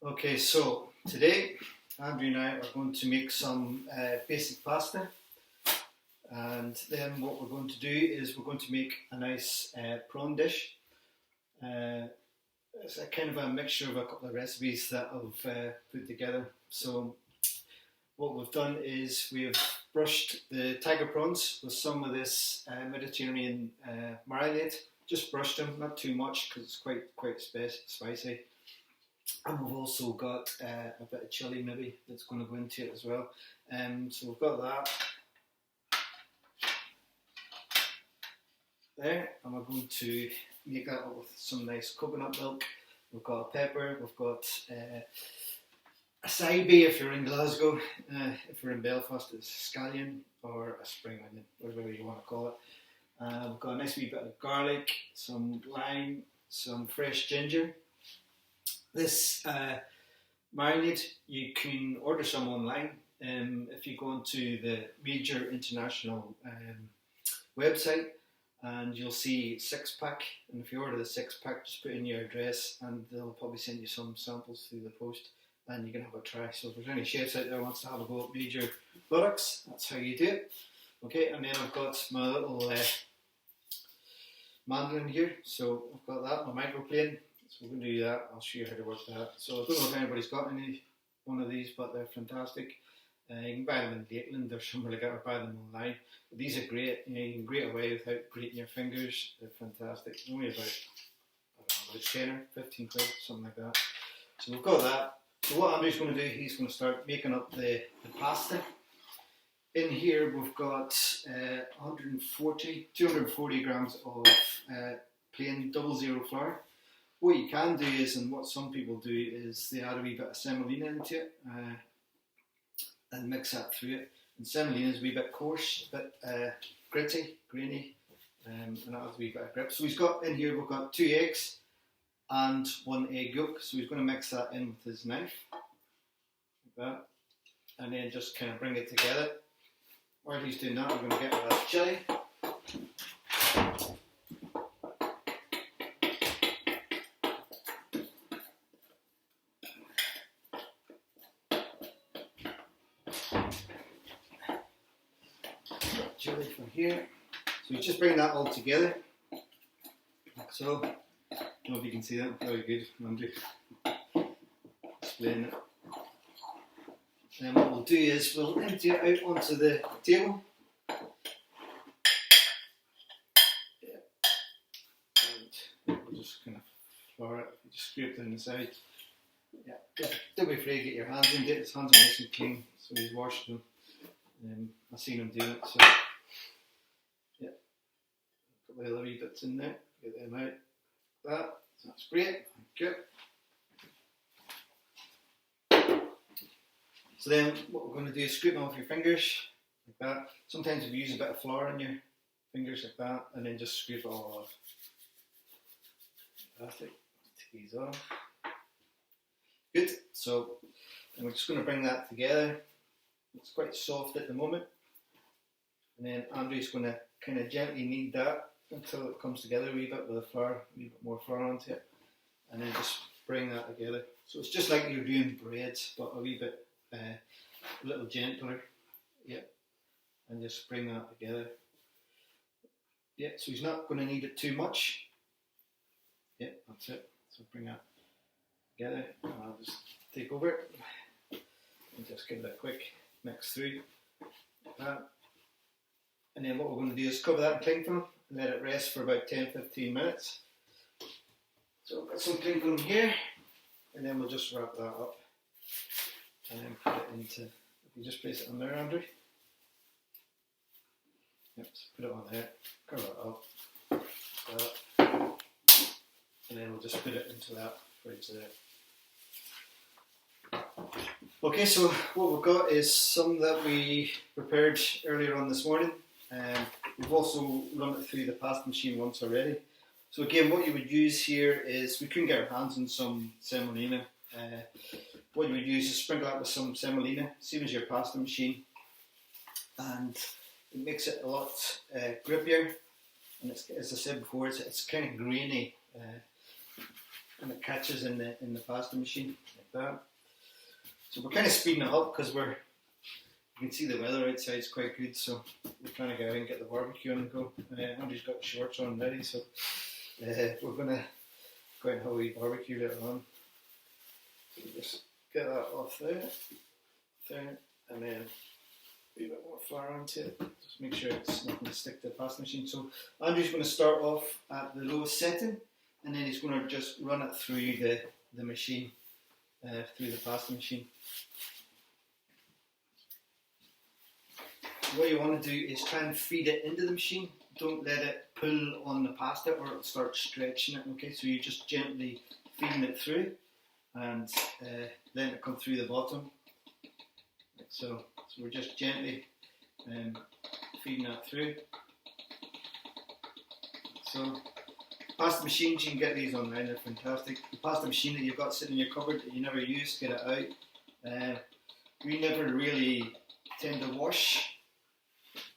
Okay, so today Andrew and I are going to make some basic pasta, and then what we're going to do is we're going to make a nice prawn dish. It's a kind of a mixture of a couple of recipes that I've put together. So what we've done is we've brushed the tiger prawns with some of this Mediterranean marinade. Just brushed them, not too much because it's quite spicy. And we've also got a bit of chilli maybe that's going to go into it as well. So we've got that there, and we're going to make that up with some nice coconut milk. We've got a pepper, we've got a side bay if you're in Glasgow. If you're in Belfast, it's scallion or a spring onion, whatever you want to call it. We've got a nice wee bit of garlic, some lime, some fresh ginger. This marinade, you can order some online. If you go onto the major international website, and you'll see 6-pack, and if you order the 6-pack, just put in your address and they'll probably send you some samples through the post and you can have a try. So if there's any chefs out there who wants to have a go at major products, that's how you do it. Okay, and then I've got my little mandolin here, so I've got that, my microplane. So we're going to do that. I'll show you how to work that. So I don't know if anybody's got any one of these, but they're fantastic. You can buy them in Lakeland or somewhere like that, or buy them online. But these are great. You can grate away without grating your fingers. They're fantastic. Only about, I don't know, about 10 or 15 quid, something like that. So we've got that. So what Andrew's going to do, he's going to start making up the pasta. In here we've got 240 grams of plain 00 flour. What you can do is, and what some people do, is they add a wee bit of semolina into it and mix that through it. And semolina is a wee bit coarse, a bit gritty, grainy, and that adds a wee bit of grip. So he's got in here, we've got 2 eggs and 1 egg yolk. So he's going to mix that in with his knife, like that, and then just kind of bring it together. While he's doing that, we're going to get our chilli. Chili from here. So you just bring that all together, like so. I don't know if you can see that. Very good, Andrew. Explain it. Then what we'll do is we'll empty it out onto the table. Yeah. And we'll just kind of flour it. You just scrape down the side. Yeah. Don't be afraid to get your hands into it. His hands are nice and clean, so he's washed them. I've seen him do it. So yeah, a couple of other wee bits in there. Get them out. That's great. Good. So then what we're going to do is scrape them off your fingers like that. Sometimes if you use a bit of flour on your fingers like that, and then just scrape it all off. Fantastic. Take these off. Good. So and we're just going to bring that together. It's quite soft at the moment. And then Andrew's going to kind of gently knead that until it comes together a wee bit with the flour, a wee bit more flour onto it, and then just bring that together. So it's just like you're doing breads, but a wee bit a little gentler. Yeah, and just bring that together. Yeah, so he's not going to knead it too much. Yeah, that's it. So bring that together, and I'll just take over it and just give it a quick mix through like that. And then what we're going to do is cover that in cling film and let it rest for about 10-15 minutes. So I've got some cling film here, and then we'll just wrap that up and then put it into, if you just place it on there, Andrew. Yep, so put it on there, cover it up, and then we'll just put it into that fridge there. Okay, so what we've got is some that we prepared earlier on this morning. We've also run it through the pasta machine once already. So again, what you would use here is, we couldn't get our hands on some semolina. What you would use is sprinkle that with some semolina, same as your pasta machine, and it makes it a lot grippier. And it's, as I said before, it's kind of grainy. and it catches in the pasta machine like that. So we're kind of speeding it up because you can see the weather outside is quite good, so we're trying to go out and get the barbecue on the go. Andrew's got the shorts on ready, so we're going to go out and have a wee barbecue later on. So we just get that off there, and then a bit more flour onto it. Just make sure it's not going to stick to the pasta machine. So Andrew's going to start off at the lowest setting, and then he's going to just run it through the machine, through the pasta machine. What you want to do is try and feed it into the machine. Don't let it pull on the pasta or it'll start stretching it. Okay, so you're just gently feeding it through and letting it come through the bottom. So we're just gently feeding that through. So pasta machines, you can get these online, they're fantastic. The pasta machine that you've got sitting in your cupboard that you never use, get it out. We never really tend to wash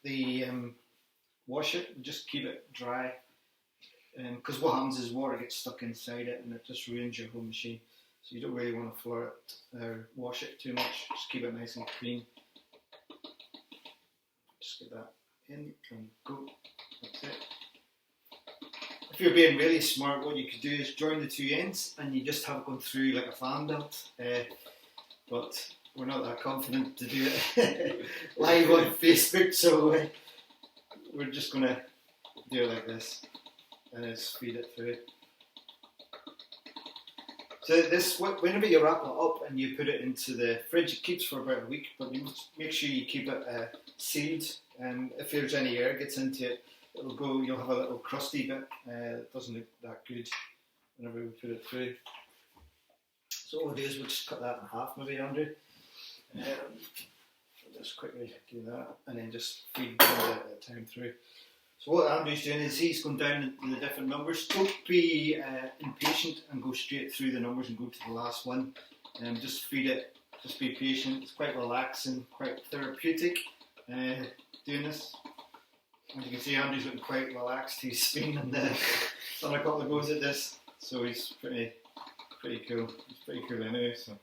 it, we just keep it dry. Because what happens is water gets stuck inside it and it just ruins your whole machine. So you don't really want to floor it or wash it too much, just keep it nice and clean. Just get that in and go, that's it. If you're being really smart, what you could do is join the two ends and you just have it going through like a fan belt. But we're not that confident to do it live on Facebook, so we're just going to do it like this and just feed it through. So this, whenever you wrap it up and you put it into the fridge, it keeps for about a week, but you must make sure you keep it sealed. If there's any air gets into it, you'll have a little crusty bit. It doesn't look that good whenever we put it through. So what we'll do is we'll just cut that in half, maybe, Andrew. Just quickly do that and then just feed the time through. So what Andrew's doing is he's going down the different numbers. Don't be impatient and go straight through the numbers and go to the last one. Just feed it, just be patient. It's quite relaxing, quite therapeutic doing this. As you can see, Andrew's looking quite relaxed. He's been on a couple of goes at this, so he's pretty cool. He's pretty cool anyway. So.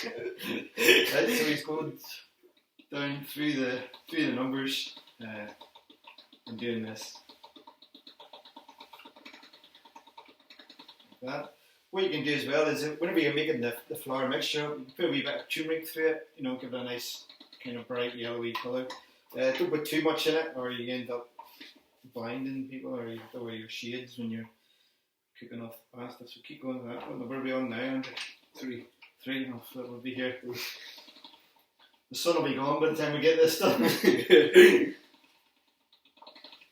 Right, so he's going down through the numbers and doing this. Like that. What you can do as well is whenever you're making the flour mixture, you can put a wee bit of turmeric through it, give it a nice kind of bright yellowy colour. Don't put too much in it or you end up blinding people or you have to wear your shades when you're cooking off the pasta. So keep going with that. What number are we on now, Andrew? Three. We'll be here. The sun will be gone by the time we get this done.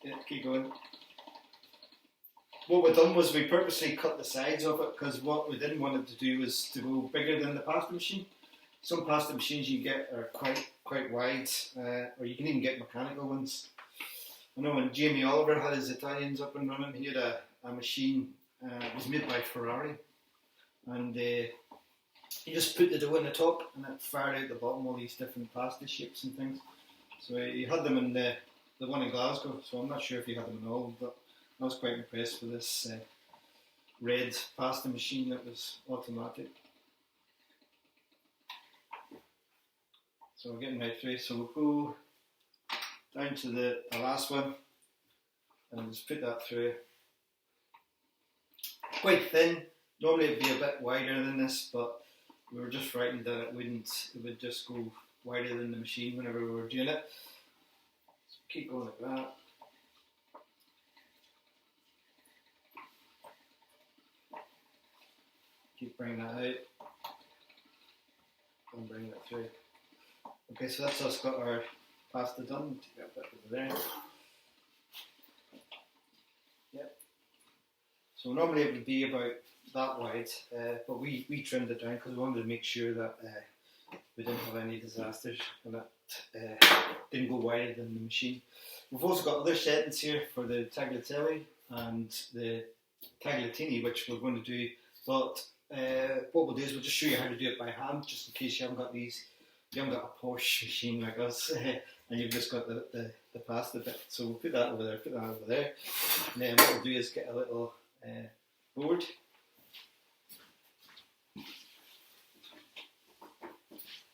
Yeah, keep going. What we've done was we purposely cut the sides of it because what we didn't want it to do was to go bigger than the pasta machine. Some pasta machines you get are quite wide, or you can even get mechanical ones. I know when Jamie Oliver had his Italians up and running, he had a machine, it was made by Ferrari, and you just put the dough in the top and it fired out the bottom all these different pasta shapes and things. So he had them in the one in Glasgow, so I'm not sure if he had them in all, but I was quite impressed with this red pasta machine that was automatic. So we're getting right through, so we'll go down to the last one and just put that through. Quite thin, normally it'd be a bit wider than this, but we were just frightened that it would just go wider than the machine whenever we were doing it. So keep going like that. Keep bringing that out and bring it through. Okay, so that's us got our pasta done. Take that bit over there. Yep. So normally it would be about that wide, but we trimmed it down because we wanted to make sure that we didn't have any disasters and that didn't go wider than the machine. We've also got other settings here for the tagliatelle and the tagliatini, which we're going to do, but what we'll do is we'll just show you how to do it by hand, just in case you haven't got a posh machine like us, and you've just got the pasta bit. So we'll put that over there, and then what we'll do is get a little board.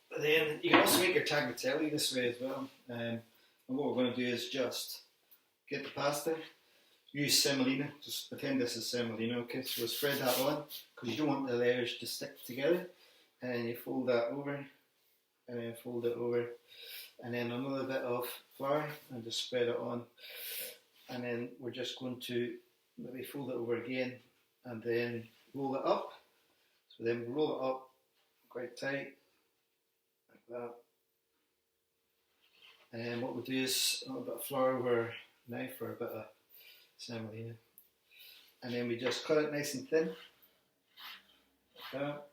But then you can also make your tagliatelle this way as well. And what we're going to do is just get the pasta, use semolina, just pretend this is semolina, okay? So we'll spread that on, because you don't want the layers to stick together. And you fold that over, and then fold it over, and then another bit of flour, and just spread it on. And then we're just going to maybe fold it over again, and then roll it up. So then we roll it up quite tight, like that. And what we'll do is a little bit of flour over a knife or a bit of semolina. And then we just cut it nice and thin, like that.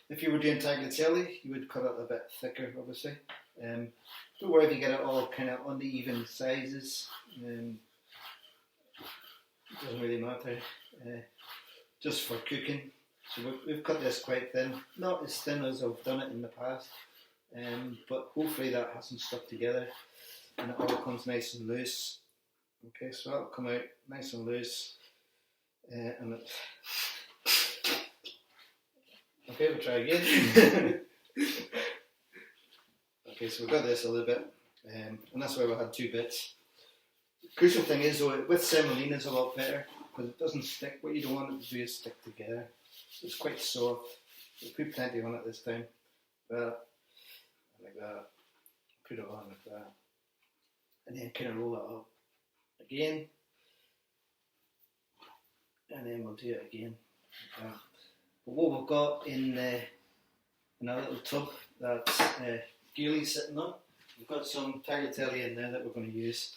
If you were doing tagliatelle, you would cut it a bit thicker, obviously. Don't worry if you get it all kind of uneven sizes. It doesn't really matter. Just for cooking. So we've cut this quite thin. Not as thin as I've done it in the past. But hopefully that hasn't stuck together and it all comes nice and loose. Okay, so that'll come out nice and loose. Okay, we'll try again. Okay, so we've got this a little bit, and that's why we had two bits. The crucial thing is, though, with semolina is a lot better because it doesn't stick. What you don't want it to do is stick together. It's quite soft. We'll put plenty on it this time. But like that. Put it on like that. And then kind of roll it up again. And then we'll do it again like that. But what we've got in a little tub that Gailey's sitting on, we've got some tagliatelle in there that we're going to use.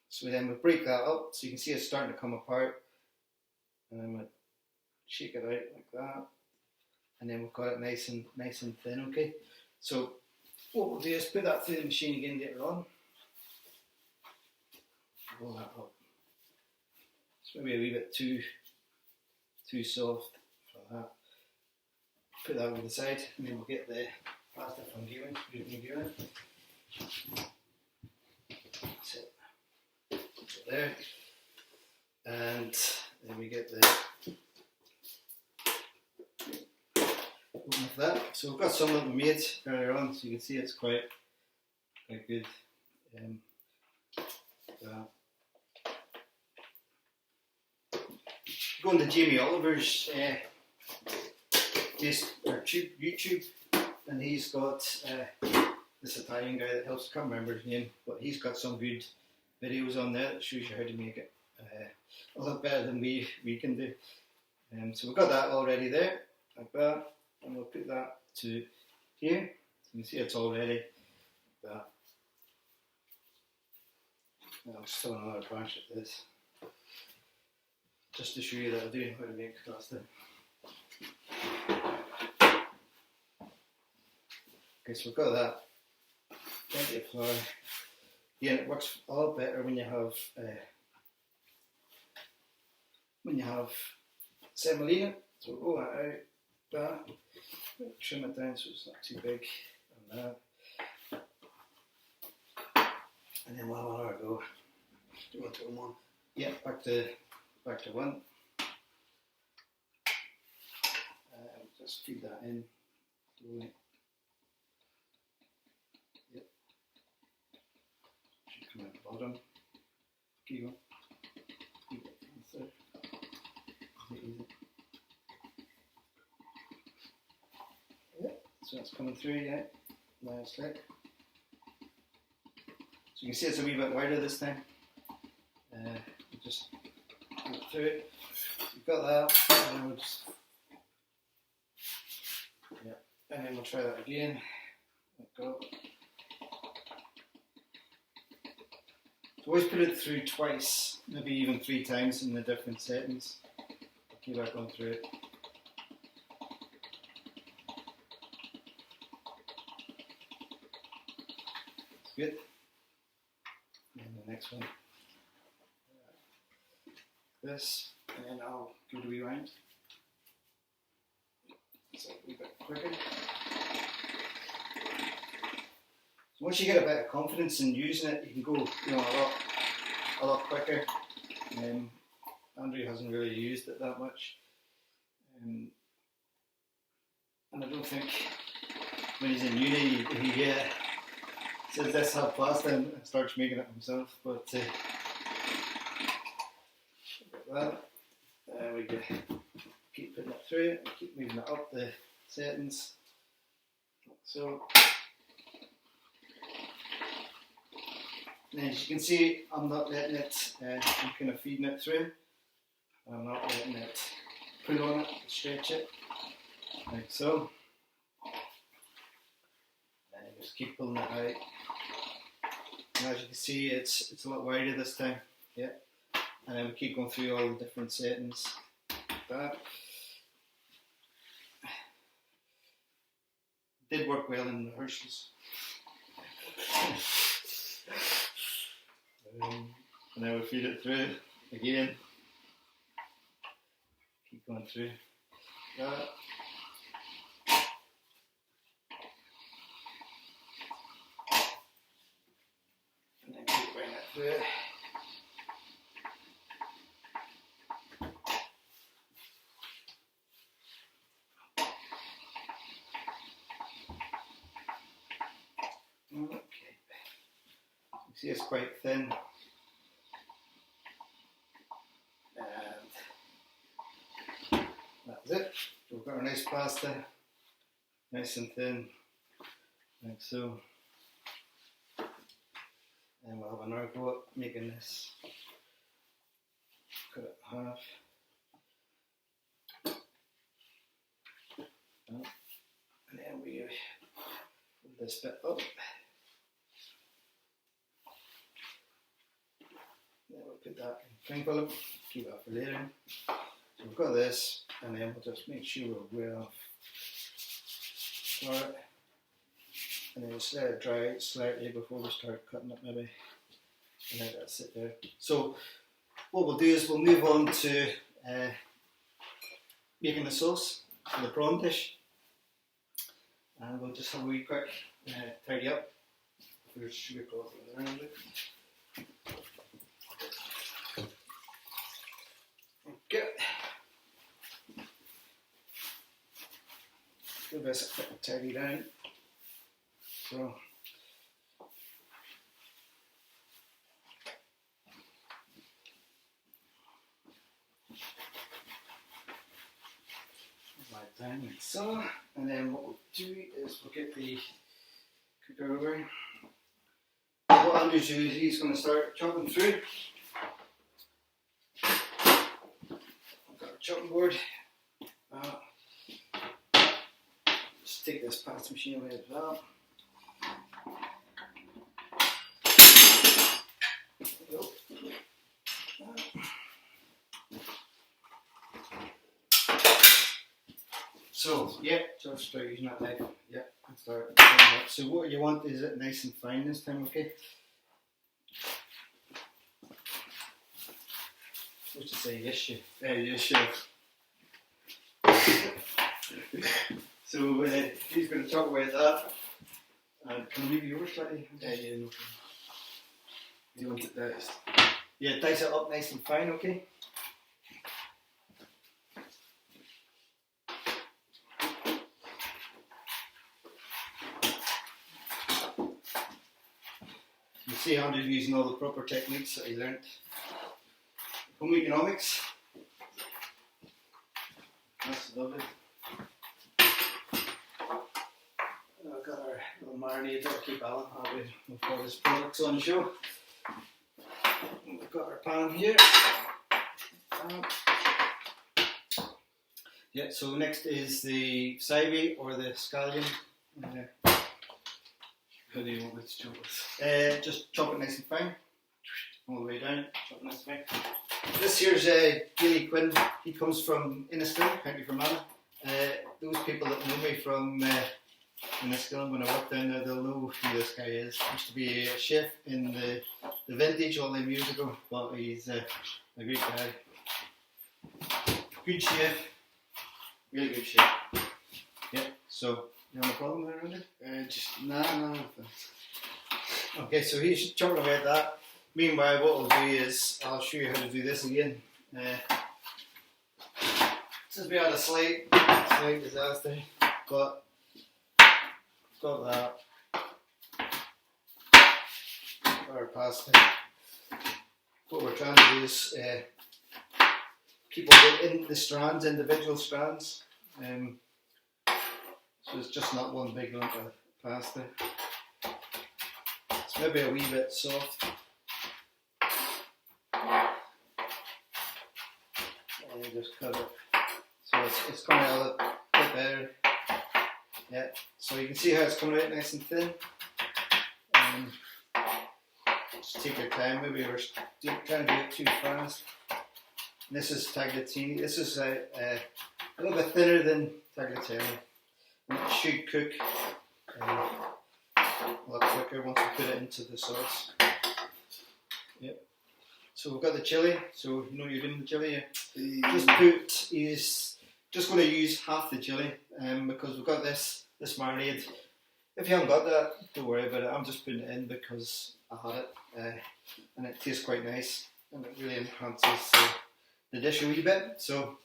So then we'll break that up so you can see it's starting to come apart. And then we'll shake it out like that. And then we've got it nice and thin, okay? So what we'll do is put that through the machine again later on. Roll that up. It's maybe a wee bit too soft for that. Put that over the side, and then we'll get the pasta from Galen. That's it. Put it there. And then we get the open of that. So we've got some that we made earlier on, so you can see it's quite good. Go on to Jamie Oliver's YouTube, and he's got this Italian guy that helps. I can't remember his name, but he's got some good videos on there that shows you how to make it a lot better than we can do. So we've got that already there, like that, and we'll put that to here. So you can see it's all ready, like that. I'll just throw another branch at this, just to show you that I do know how to make pasta. Okay, so we've got that. Plenty of flour. Yeah, it works a lot better when you have semolina. So we'll roll that out, that. Trim it down so it's not too big, and that. And then we'll have another go. Do you want to go one? Yeah, back to one. Just feed that in. Yep. Should come out the bottom. Keep on. Keep it through. Easy. Yep. So it's coming through, yeah. Nicely. So you can see it's a wee bit wider this time. Just go through it. You've got that, and then we'll just, yeah, and then we'll try that again. Like go. So always put it through twice, maybe even 3 times in the different settings. Keep that going through it. That's good. And the next one. This, and I'll give it a wee round. So a wee bit quicker. So once you get a bit of confidence in using it, you can go, a lot quicker. Andrew hasn't really used it that much. And I don't think when he's in uni he says let's have pasta and starts making it himself. But that, there we go. Keep putting it through, keep moving it up the settings. Like so. And as you can see, I'm not letting it, I'm kind of feeding it through. I'm not letting it pull on it, stretch it, like so. And just keep pulling it out. And as you can see, it's a lot wider this time. Yeah. And then we keep going through all the different settings. Like that. Did work well in rehearsals. And then we feed it through again. Keep going through that. And then keep bringing it through. Okay. You see it's quite thin. And that's it. We've got our nice pasta, nice and thin, like so. And we'll have another go at making this. Cut it in half. And then we fold this bit up. Then we'll put that in cling film, keep that for later. So we've got this, and then we'll just make sure we're well for it. And then just let it dry slightly before we start cutting it maybe. And let that sit there. So what we'll do is we'll move on to making the sauce for the prawn dish. And we'll just have a wee quick tidy up. There's sugar cloth around it. Okay. Give this a quick tidy down. So like down like so, and then what we'll do is we'll get the cooker over. What Andrew's doing is he's going to start chopping through. I've got a chopping board. Just take this pasta machine away as well. So, yeah, just start using that knife. Yeah, and start doing that. So what you want is it nice and fine this time, okay? Supposed to say yes, chef. Yes, chef. So he's going to chop away at that. Can I move you over slightly? Yeah, no problem. You want it diced? Yeah, dice it up nice and fine, okay? You see Andrew using all the proper techniques that he learnt. Home economics. That's lovely. I've got our little marinade to keep Alan happy with all his products on the show. We've got our pan here. Yeah, so next is the sivy or the scallion. How do you want me to chop it? Just chop it nice and fine. All the way down, chop it nice and fine. This here's Gilly Quinn. He comes from Inniskillen, County Fermanagh. Those people that know me from Inniskillen, when I worked down there, they'll know who this guy is. He used to be a chef in the Vintage all them years ago, but he's a great guy. Good chef. Really good chef. Yeah, so, you have a problem there, Randy? No. Okay, so he's chopping away at that. Meanwhile, what we'll do is, I'll show you how to do this again. Since we had a slight disaster, got that. Our pasta. What we're trying to do is keep all the strands, individual strands. So it's just not one big lump of pasta. It's maybe a wee bit soft. And you just cut it. So it's coming out a bit better. Yeah. So you can see how it's coming out nice and thin. Just take your time. Maybe we're trying to do it too fast. And this is tagliatelle. This is a little bit thinner than tagliatelle. And it should cook a lot quicker once we put it into the sauce. Yep. So we've got the chilli. So you know you're doing the chilli. Just going to use half the chilli because we've got this marinade. If you haven't got that, don't worry about it. I'm just putting it in because I had it and it tastes quite nice and it really enhances the dish a wee bit. So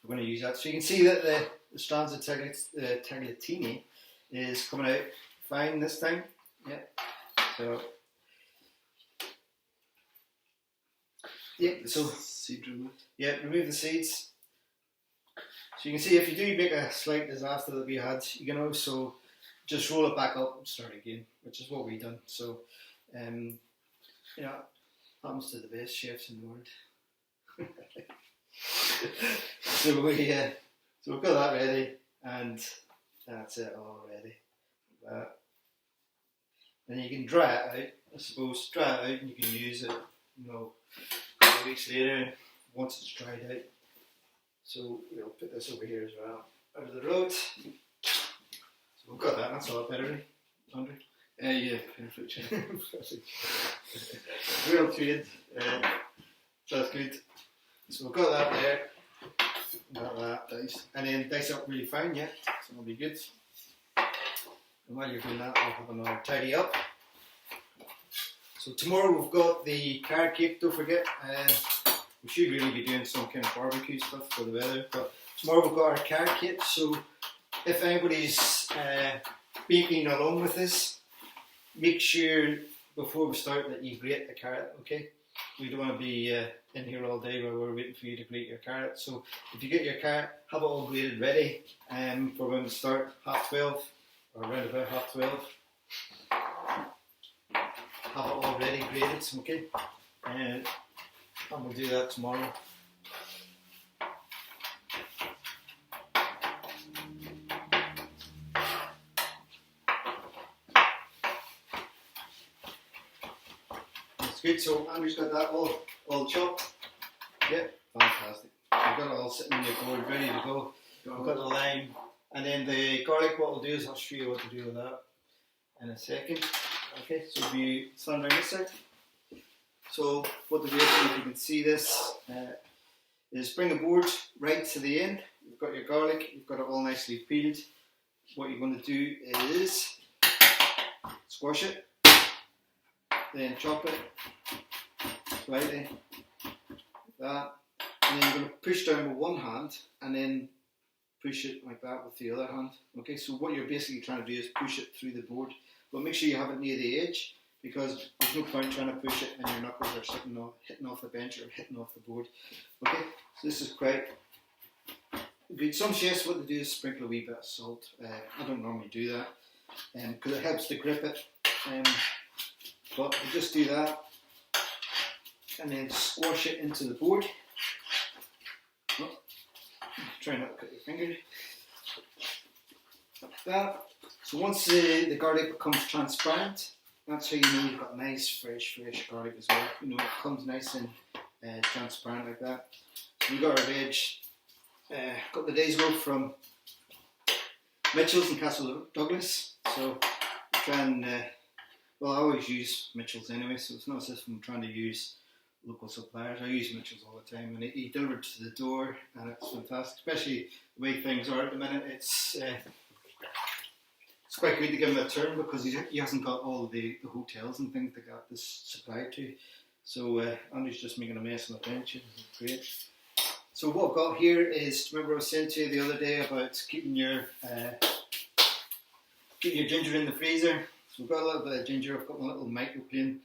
we're going to use that. So you can see that the strands of tagliatelle is coming out fine this time. Yeah. So yeah. So seed removed. Yeah, remove the seeds. So you can see if you do make a slight disaster that we had, you can also just roll it back up and start again, which is what we've done. So, you know, happens to the best chefs in the world. So we've got that ready, and that's it all ready. And you can dry it out. I suppose dry it out, and you can use it, you know, a couple of weeks later once it's dried out. So we'll put this over here as well, out of the road. So we've got that. That's a lot better, Andrew. Yeah, perfect. Real trade. So that's good. So we've got that there. Got that diced. And then dice it up really fine, yeah. So it'll be good. And while you're doing that, I'll have another tidy up. So tomorrow we've got the carrot cake, don't forget. We should really be doing some kind of barbecue stuff for the weather, but tomorrow we've got our carrot cake. So if anybody's baking along with us, make sure before we start that you grate the carrot, okay? We don't want to be in here all day while we're waiting for you to grate your carrot. So if you get your carrot, have it all grated ready for when we start 12:30 or around about 12:30. Have it all ready grated, okay? And we'll do that tomorrow. That's good. So Andrew's got that all chopped. Yep, fantastic. We've got it all sitting on your board, ready to go. We've got the lime, and then the garlic. What we'll do is I'll show you what to do with that in a second. Okay, so if you stand around this side. So what to do, if you can see this, is bring the board right to the end. You've got your garlic, you've got it all nicely peeled. What you're going to do is squash it, then chop it slightly, like that, and then you're going to push down with one hand and then push it like that with the other hand. Okay, so what you're basically trying to do is push it through the board, but make sure you have it near the edge, because there's no point trying to push it and your knuckles are hitting off the bench or hitting off the board. Okay, so this is quite good. Some chefs, what they do is sprinkle a wee bit of salt. I don't normally do that because it helps to grip it. But you just do that and then squash it into the board. Oh, try not to cut your finger. Like that. So once the garlic becomes transparent, that's how you know you've got nice, fresh garlic as well. You know, it comes nice and transparent like that. So we got our veg a couple of days ago from Mitchell's in Castle Douglas. So we try and, well, I always use Mitchell's anyway, so it's not as if I'm trying to use local suppliers. I use Mitchell's all the time, and he delivered to the door, and it's fantastic, especially the way things are at the minute. It's quite good to give him a turn because he hasn't got all the hotels and things that got this supplied to. So Andrew's just making a mess of my bench. Great. So what I've got here is, remember I was saying to you the other day about keeping your ginger in the freezer. So we've got a little bit of ginger. I've got my little microplane,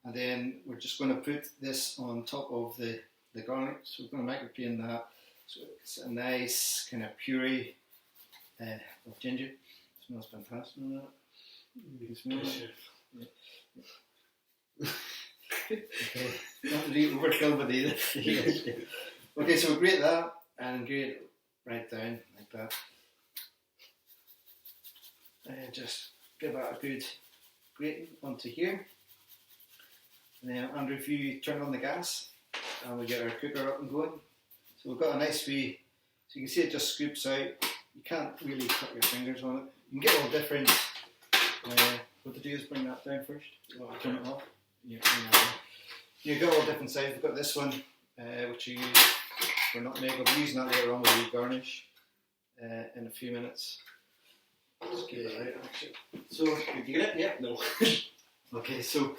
and then we're just going to put this on top of the garlic. So we're going to microplane that. So it's a nice kind of puree of ginger. It smells fantastic. You can smell it. Yeah. Okay. Not really overkill with either. Okay, so we grate that and grate it right down like that. And just give that a good grating onto here. And then Andrew, if you turn on the gas and we get our cooker up and going. So we've got a nice wee, so you can see it just scoops out. You can't really cut your fingers on it. You can get all different, what to do is bring that down first. Turn it off. Yeah, you've got all different sizes. We've got this one, which you use for nutmeg. I'll be using that later on with the garnish in a few minutes. Just keep it out actually. So, did you get it? Yeah? No. Okay, so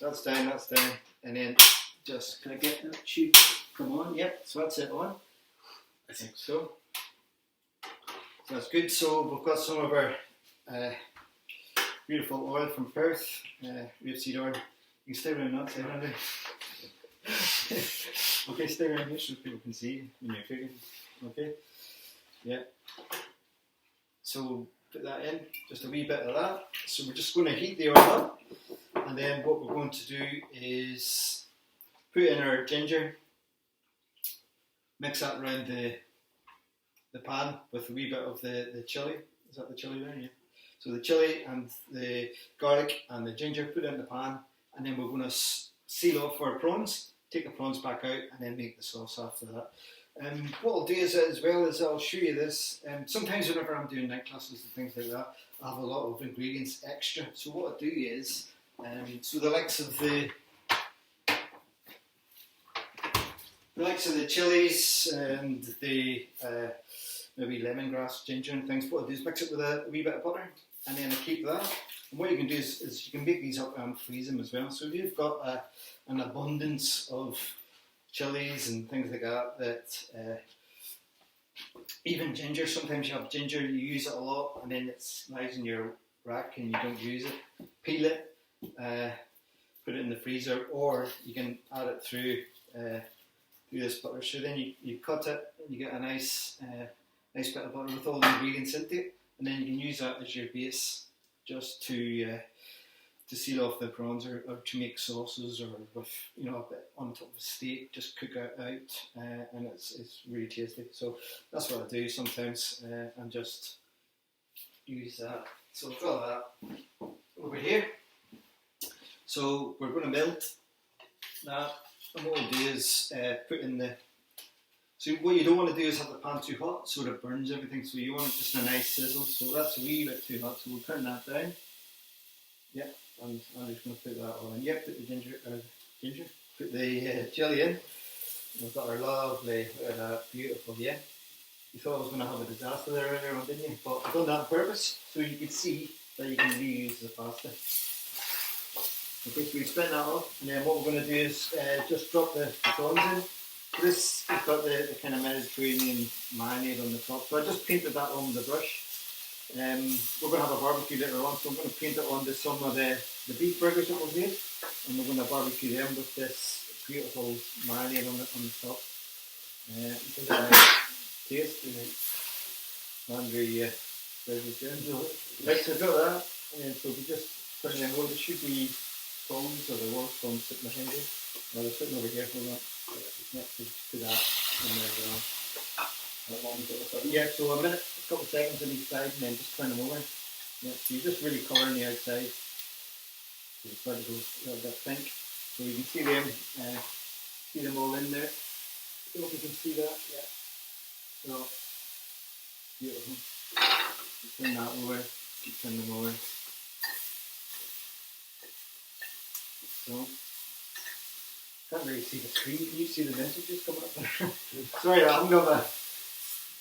that's down, and then just, can I get that tube come on? Yep, so that's it on. I think so. So that's good. So we've got some of our beautiful oil from Perth, rapeseed oil. You can stay around that side, Andy. Okay, stay around here so people can see when you're cooking. Okay, yeah. So put that in, just a wee bit of that. So we're just going to heat the oil up, and then what we're going to do is put in our ginger, mix that around the pan with a wee bit of the chilli. Is that the chilli there? Yeah. So the chilli and the garlic and the ginger, put it in the pan, and then we're going to seal off our prawns, take the prawns back out, and then make the sauce after that. What I'll do is, as well as I'll show you this, sometimes whenever I'm doing night classes and things like that, I have a lot of ingredients extra. So what I do is, so the likes of the chilies and the maybe lemongrass, ginger and things, what I do is mix it with a wee bit of butter, and then I keep that. And what you can do is you can make these up and freeze them as well. So if you've got an abundance of chilies and things like that, even ginger, sometimes you have ginger, you use it a lot, and then it lies in your rack and you don't use it. Peel it, put it in the freezer, or you can add it through this butter. So then you cut it and you get a nice bit of butter with all the ingredients into it, and then you can use that as your base just to seal off the prawns, or to make sauces, or with a bit on top of a steak, just cook it out, and it's really tasty. So that's what I do sometimes, and just use that. So I've got that over here. So we're going to melt that, and what we'll do is put in the. So what you don't want to do is have the pan too hot, so it burns everything. So you want just a nice sizzle. So that's a wee bit too hot. So we'll turn that down. Yep, I'm just going to put that all in. Yep, put the ginger. Put the chilli in. We've got our lovely, look at that, beautiful. Yeah, you thought I was going to have a disaster there earlier on, didn't you? But I've done that on purpose, so you can see that you can reuse the pasta. Okay, so we spin that off, and then what we're going to do is just drop the prawns in. This has got the kind of Mediterranean marinade on the top, so I just painted that on with the brush. We're going to have a barbecue later on, so I'm going to paint it onto some of the beef burgers that we've made, and we're going to barbecue them with this beautiful marinade on the top. It's a nice taste, and Andrew says it's good. Right, so I've got that, and so we just put it in. Well, there should be prawns, or there was prawns sitting behind you. No, they're sitting over here. Hold on. Yeah, so just put that in there as well. How long is it? Yeah, so a minute, a couple of seconds on each side, and then just turn them over. Yeah, so you're just really covering the outside. So it's starting to go a little bit pink. So you can see them all in there. I don't know if you can see that. Yeah. So beautiful. Turn that over. Keep turning them over. So. Can't really see the screen. Can you see the messages coming up there? Sorry, I haven't got a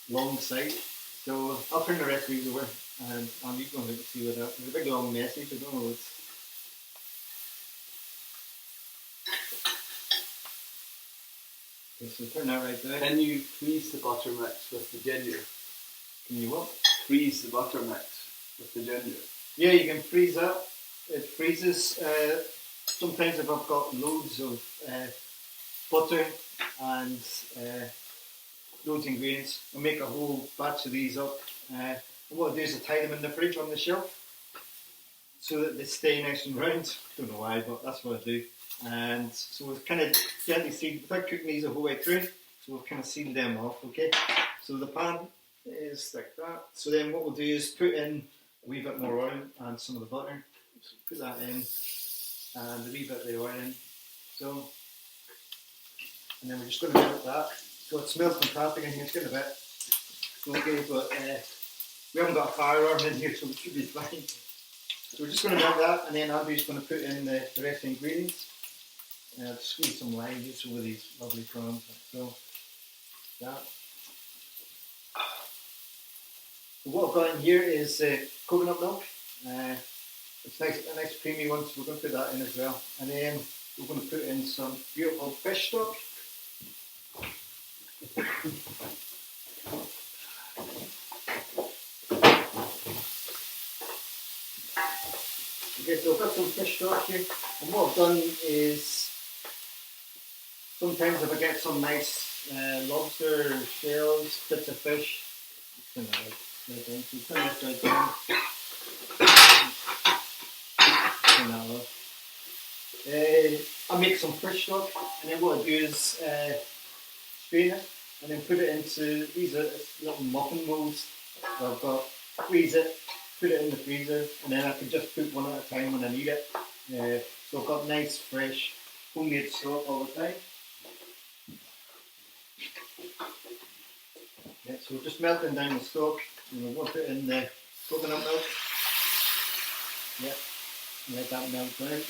long sight, so I'll turn the rest of these over, and I'm going to see what that. There's a big long message. I don't know what's. Okay, so turn that right there. Can you freeze the butter mix with the ginger? Can you what? Freeze the butter mix with the ginger. Yeah, you can freeze that. It freezes. Sometimes if I've got loads of butter and loads of ingredients, I'll make a whole batch of these up. And what I do is I tie them in the fridge on the shelf so that they stay nice and round. Don't know why, but that's what I do. And so we've kind of gently sealed, without cooking these the whole way through, so we've kind of sealed them off, okay? So the pan is like that. So then what we'll do is put in a wee bit more oil and some of the butter. So put that in and a wee bit of the oil in. So, and then we're just going to melt that. So it smells fantastic in here, it's getting a bit smoky, but we haven't got a fire alarm in here, so we should be fine. So we're just going to melt that, and then Andrew's going to put in the rest of the ingredients. Squeeze some lime just over these lovely prawns. So that. So what I've got in here is coconut milk. It's nice, a nice creamy one, so we're going to put that in as well. And then we're going to put in some beautiful fish stock. Okay, so I've got some fish stock here, and what I've done is sometimes if I get some nice lobster shells, bits of fish, turn this right down. Turn that off. I make some fish stock, and then what I do is strain it, and then put it into these little muffin molds that I've got. Freeze it, put it in the freezer, and then I can just put one at a time when I need it. So I've got nice, fresh, homemade stock all the time. Yeah, so we're just melting down the stock, and we're going to put in the coconut milk. Yeah, let that melt down.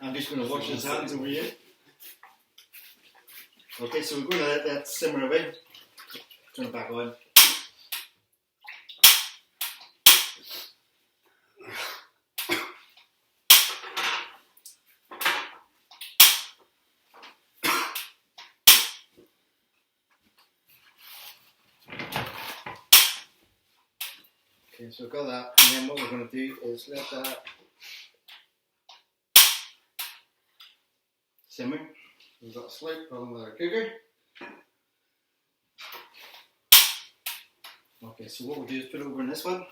I'm just going to wash his hands over here. Okay, so we're going to let that simmer a bit. Turn it back on. Okay, so we've got that, and then what we're going to do is let that simmer. We've got a slight problem with our cooker. Okay, so what we'll do is put it over in this one.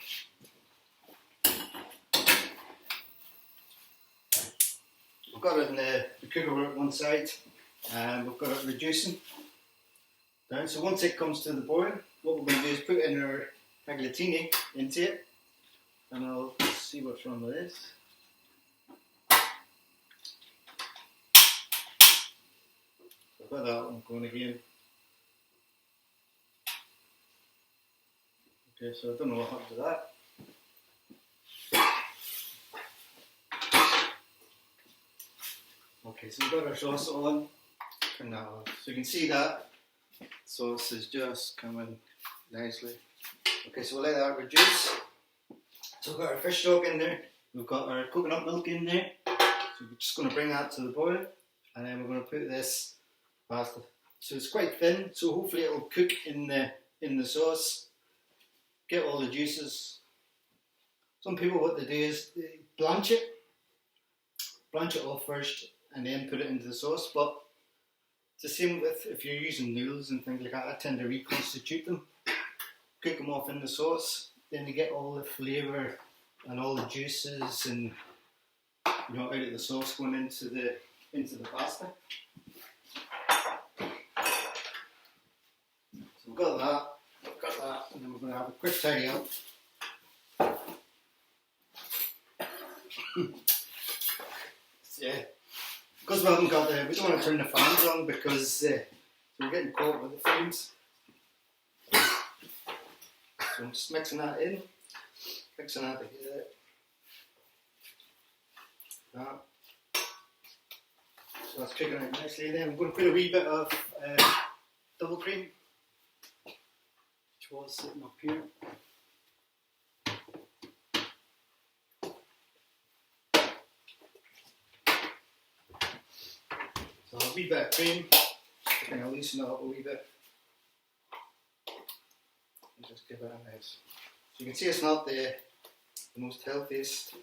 We've got it in the cooker over at one side, and we've got it reducing down. So once it comes to the boil, what we're going to do is put in our tagliatini into it, and I'll see what's wrong with this. So I've got that one going again. Okay, so I don't know what happened to that. Okay, so we've got our sauce on, turn that off. So you can see that sauce is just coming nicely. Okay, so we'll let that reduce. So we've got our fish stock in there, we've got our coconut milk in there. So we're just going to bring that to the boil, and then we're going to put this pasta. So it's quite thin, so hopefully it'll cook in the sauce, get all the juices. Some people, what they do is they blanch it off first, and then put it into the sauce. But it's the same with if you're using noodles and things like that. I tend to reconstitute them, cook them off in the sauce, then you get all the flavour and all the juices and out of the sauce going into the pasta. So we've got that, and then we're going to have a quick tidy up. Yeah, because we haven't got we don't want to turn the fans on because we're getting caught with the fumes. So I'm just mixing that in, mixing that together. That. So that's cooking out nicely. Then I'm going to put a wee bit of double cream, which was sitting up here. a wee bit of cream to kind of loosen it up a wee bit. And just give it a nice. So you can see it's not the most healthiest,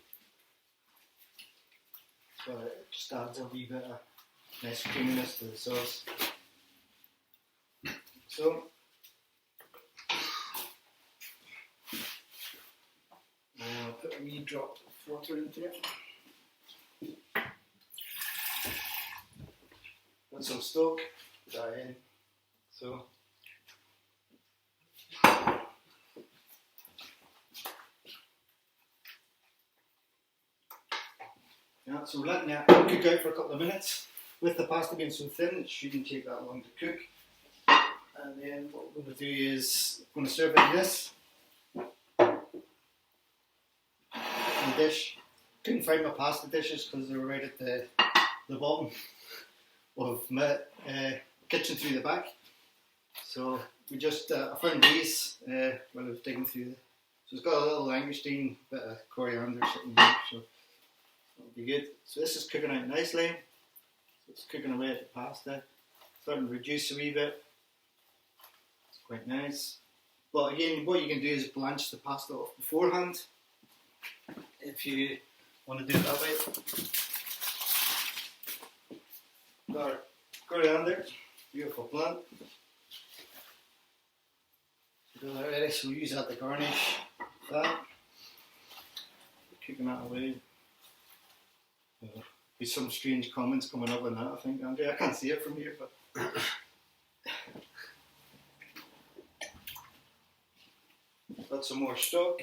but it just adds a wee bit of nice creaminess to the sauce. So I'll put a wee drop of water into it. Got some stock, put that in. So yeah, so we're letting that cook out for a couple of minutes. With the pasta being so thin, it shouldn't take that long to cook. And then what we're going to do is we're going to serve it in this dish. Couldn't find my pasta dishes because they were right at the bottom of my kitchen through the back. So we just I found these while I was digging through the. So it's got a little langoustine, bit of coriander sitting there, so that'll be good. So this is cooking out nicely. So it's cooking away at the pasta. Starting to reduce a wee bit. It's quite nice. But again, what you can do is blanch the pasta off beforehand if you want to do it that way. Got our coriander, beautiful plant. Got that ready, so we'll use that to garnish that. Kicking that away. There's some strange comments coming up on that, I think, Andy. I can't see it from here, but. Got some more stock,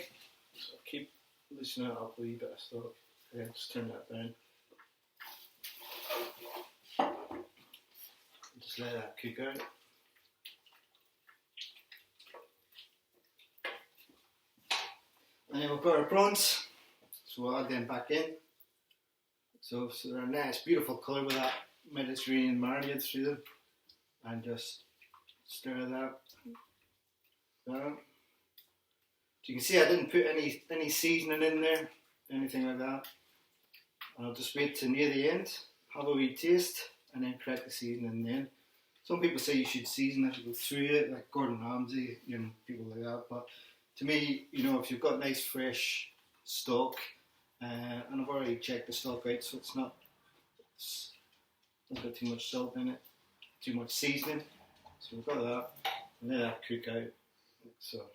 so I'll keep loosening it up a wee bit of stock. Okay, just turn that down. Just let that cook out. And then we've got our prawns, so we'll add them back in. So they're a nice, beautiful colour with that Mediterranean marinade through them, and just stir that down. So you can see I didn't put any seasoning in there, anything like that. And I'll just wait to near the end, have a wee taste, and then crack the seasoning then. Some people say you should season as you go through it, like Gordon Ramsay, people like that. But to me, if you've got nice fresh stock, and I've already checked the stock out, so it's not got too much salt in it, too much seasoning. So we've got that, and let that cook out. So,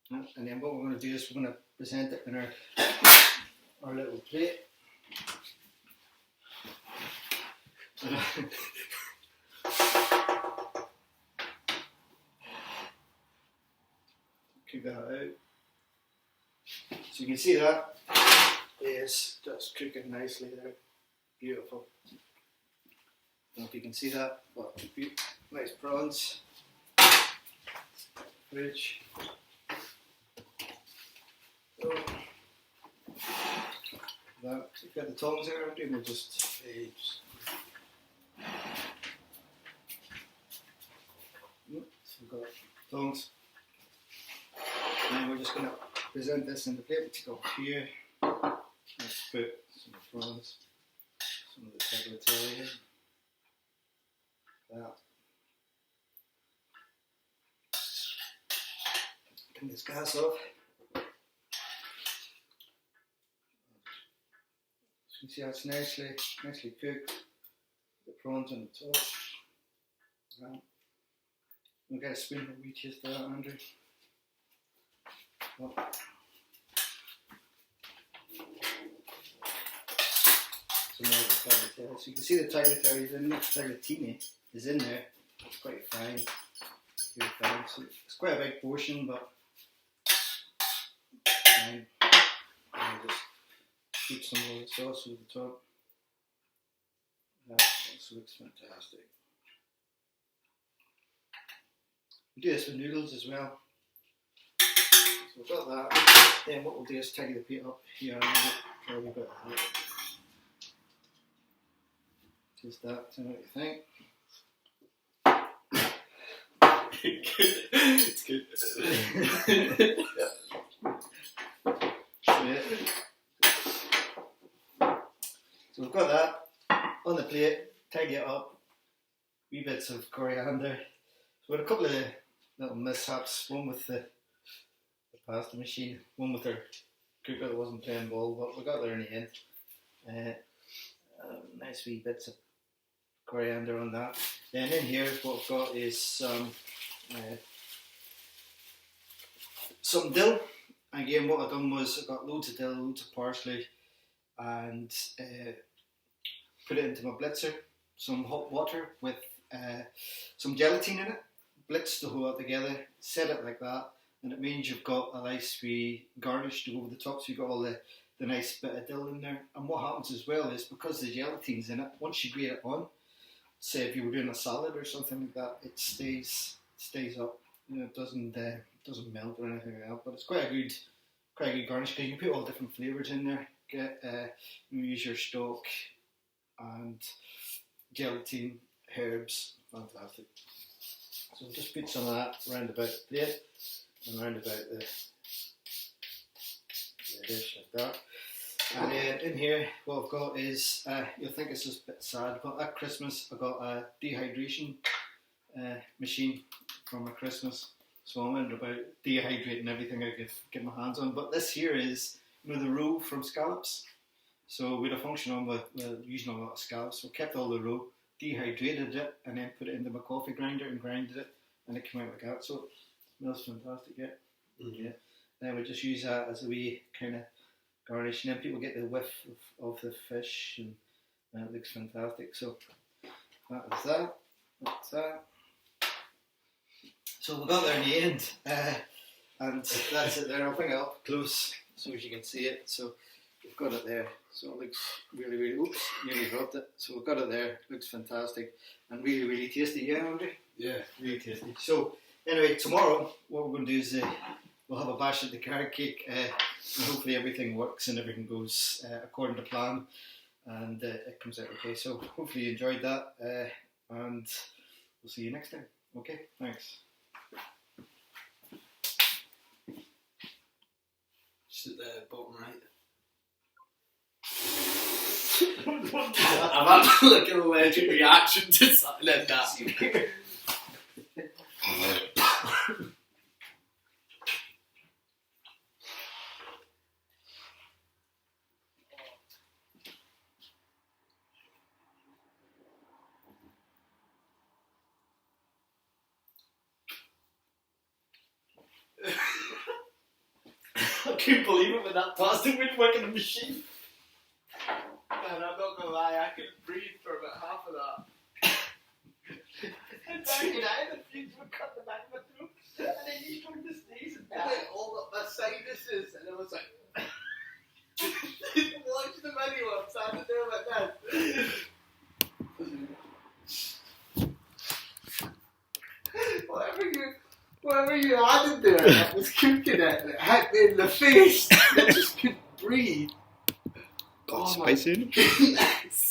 and then what we're going to do is we're going to present it in our little plate. Cook that out. So you can see that is just cooking nicely there. Beautiful. I don't know if you can see that, but nice prawns. Rich. So, that, you've got the tongs there, and we'll just so we've got tongs. And we're just going to present this in the plate. Let's go here. Let's put some prawns, some of the tagliatelle here. That. Turn this gas off. So you can see how it's nicely cooked. The prawns on the top. Right. We'll get a spoon of wheat cheese to that, Andrew. Oh. Some more of the tagliatelle. So you can see the tagliatelle is in there. Tagliatine is in there. It's quite fine. Very fine. So it's quite a big portion, but fine. And I'll just keep some of the sauce over the top. That also looks fantastic. We do this with noodles as well. So we've got that. Then what we'll do is tidy the plate up here a little bit. Just that, tell me what you think. It's good. So we've got that. hopefully tidy it up. Wee bits of coriander. So we had a couple of little mishaps. One with the pasta machine, one with our cooker that wasn't playing ball, but we got there in the end. Nice wee bits of coriander on that. Then in here, what I've got is some dill. Again, what I've done was I got loads of dill, loads of parsley, and put it into my blitzer. Some hot water with some gelatin in it. Blitz the whole lot together, set it like that, and it means you've got a nice wee garnish to go over the top, so you've got all the nice bit of dill in there. And what happens as well is, because the gelatine's in it, once you grate it on, say if you were doing a salad or something like that, it stays up. You know, it doesn't melt or anything like that. But it's quite a good garnish, because you can put all different flavours in there. Use your stock and gelatin, herbs, fantastic. So just put some of that round about the plate and round about the dish like that. And then in here, what I've got is, you'll think it's just a bit sad, but at Christmas I got a dehydration machine for my Christmas. So I'm wondering about dehydrating everything I get my hands on. But this here is, you know, the roe from scallops. So we had a function on with using a lot of scallops. So kept all the roe, dehydrated it, and then put it into my coffee grinder and grinded it, and it came out like that. So it smells fantastic, yeah. Mm-hmm. Yeah. Then we just use that as a wee kind of garnish, and then people get the whiff of the fish, and it looks fantastic. So that is that. That's that. So we got there in the end, and that's it there. I'll bring it up close so as you can see it. So we've got it there. So it looks really, really, oops, nearly dropped it. So we've got it there. Looks fantastic and really, really tasty. Yeah, Andrew? Yeah. Really tasty. So anyway, tomorrow what we're going to do is we'll have a bash at the carrot cake, and hopefully everything works and everything goes according to plan, and it comes out okay. So hopefully you enjoyed that, and we'll see you next time. Okay, thanks. Just at the bottom right. I've had like an allergic reaction to something like that. I couldn't believe it when that plastic wouldn't work in the machine. And I'm not gonna lie, I couldn't breathe for about half of that. And then the fumes would cut the back of my throat, and then you started to sneeze and went all up my sinuses, and it was like, watch the video, I'm standing there like that. Whatever you had in there, that was cooking it, and it hit me in the face, and I just couldn't breathe. Got spicy in it? Yes.